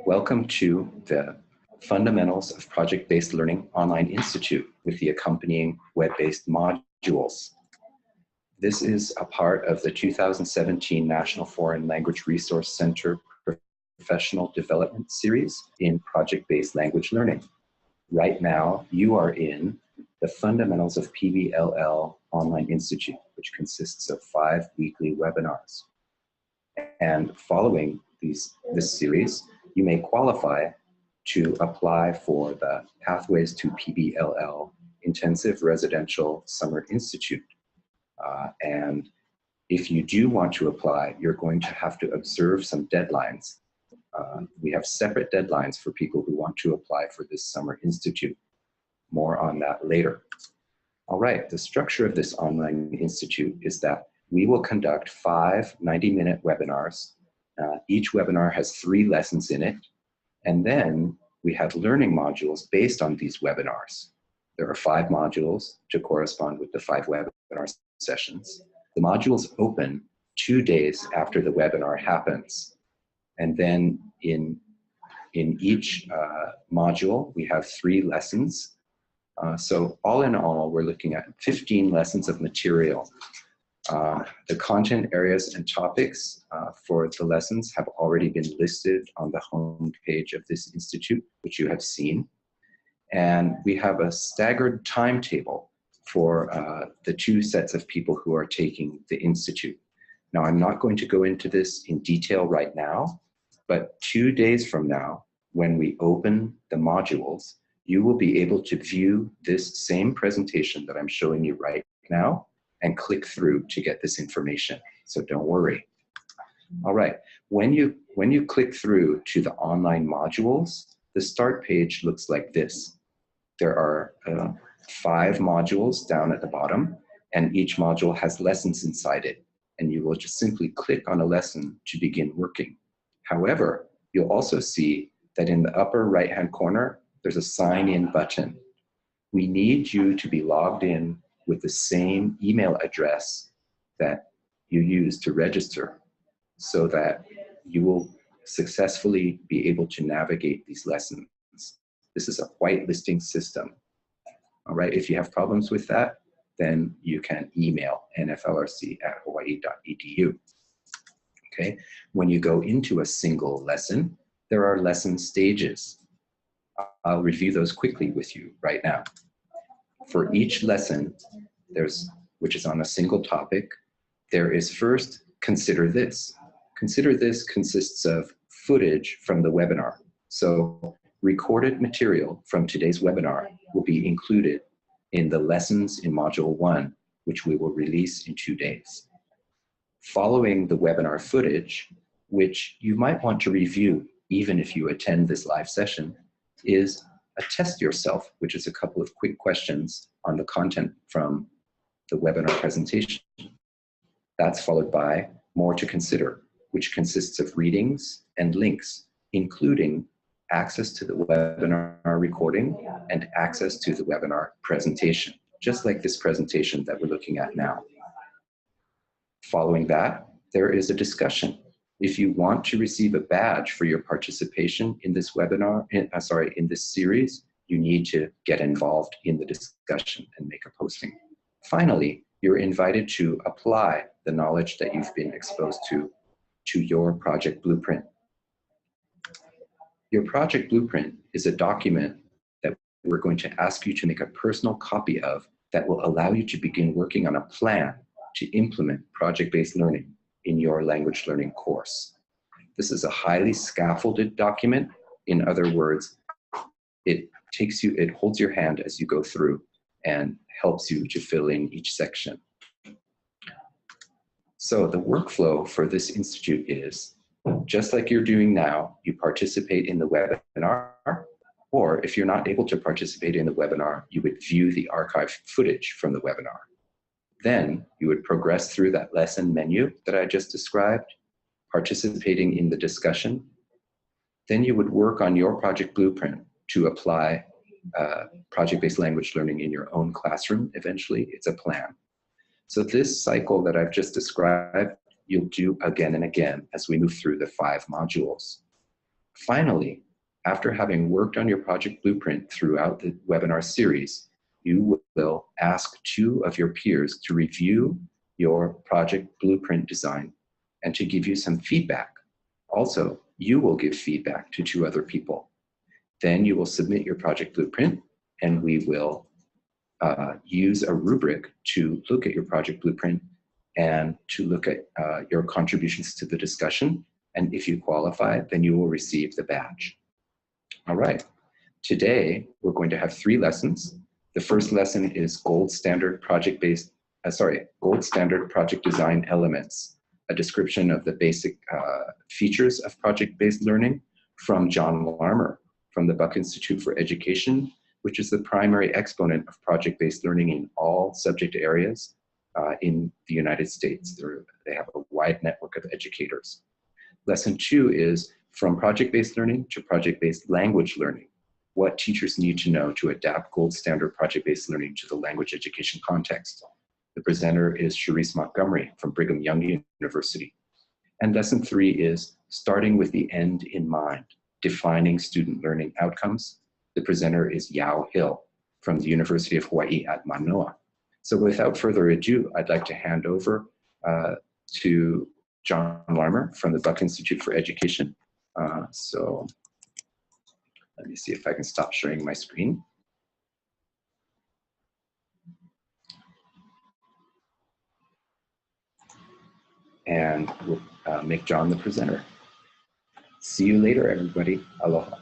Welcome to the Fundamentals of Project-Based Learning Online Institute with the accompanying web-based modules. This is a part of the 2017 National Foreign Language Resource Center Professional Development Series in Project-Based Language Learning. Right now, you are in the Fundamentals of PBLL Online Institute, which consists of 5 weekly webinars. And following this series, you may qualify to apply for the Pathways to PBLL Intensive Residential Summer Institute. And if you do want to apply, you're going to have to observe some deadlines. We have separate deadlines for people who want to apply for this summer institute. More on that later. All right, the structure of this online institute is that we will conduct 5 90-minute webinars. Each webinar has 3 lessons in it. And then we have learning modules based on these webinars. There are 5 modules to correspond with the 5 webinar sessions. The modules open 2 days after the webinar happens. And then in each module, we have 3 lessons. So all in all, we're looking at 15 lessons of material. The content areas and topics for the lessons have already been listed on the home page of this institute, which you have seen. And we have a staggered timetable for the 2 sets of people who are taking the institute. Now, I'm not going to go into this in detail right now, but 2 days from now, when we open the modules, you will be able to view this same presentation that I'm showing you right now and click through to get this information. So don't worry. All right, when you click through to the online modules, the start page looks like this. There are 5 modules down at the bottom, and each module has lessons inside it. And you will just simply click on a lesson to begin working. However, you'll also see that in the upper right-hand corner, there's a sign in button. We need you to be logged in with the same email address that you use to register so that you will successfully be able to navigate these lessons. This is a whitelisting system. All right, if you have problems with that, then you can email nflrc@hawaii.edu. Okay, when you go into a single lesson, there are lesson stages. I'll review those quickly with you right now. For each lesson, which is on a single topic, there is first, consider this. Consider this consists of footage from the webinar. So recorded material from today's webinar will be included in the lessons in Module 1, which we will release in 2 days. Following the webinar footage, which you might want to review even if you attend this live session, is a test yourself, which is a couple of quick questions on the content from the webinar presentation. That's followed by more to consider, which consists of readings and links, including access to the webinar recording and access to the webinar presentation, just like this presentation that we're looking at now. Following that, there is a discussion. If you want to receive a badge for your participation in this webinar, in this series, you need to get involved in the discussion and make a posting. Finally, you're invited to apply the knowledge that you've been exposed to your project blueprint. Your project blueprint is a document that we're going to ask you to make a personal copy of that will allow you to begin working on a plan to implement project-based learning in your language learning course. This is a highly scaffolded document. In other words, it holds your hand as you go through and helps you to fill in each section. So the workflow for this institute is, just like you're doing now, you participate in the webinar, or if you're not able to participate in the webinar, you would view the archived footage from the webinar. Then you would progress through that lesson menu that I just described, participating in the discussion. Then you would work on your project blueprint to apply project-based language learning in your own classroom. Eventually, it's a plan. So this cycle that I've just described, you'll do again and again as we move through the 5 modules. Finally, after having worked on your project blueprint throughout the webinar series, you will ask 2 of your peers to review your project blueprint design and to give you some feedback. Also, you will give feedback to 2 other people. Then you will submit your project blueprint, and we will use a rubric to look at your project blueprint and to look at your contributions to the discussion. And if you qualify, then you will receive the badge. All right. Today, we're going to have 3 lessons. The first lesson is gold standard project design elements, a description of the basic features of project-based learning from John Larmer from the Buck Institute for Education, which is the primary exponent of project-based learning in all subject areas in the United States. They have a wide network of educators. Lesson 2 is from project-based learning to project-based language learning, what teachers need to know to adapt gold standard project-based learning to the language education context. The presenter is Cherise Montgomery from Brigham Young University. And lesson 3 is starting with the end in mind, defining student learning outcomes. The presenter is Yao Hill from the University of Hawaii at Manoa. So without further ado, I'd like to hand over to John Larmer from the Buck Institute for Education. So let me see if I can stop sharing my screen. And we'll make John the presenter. See you later, everybody. Aloha.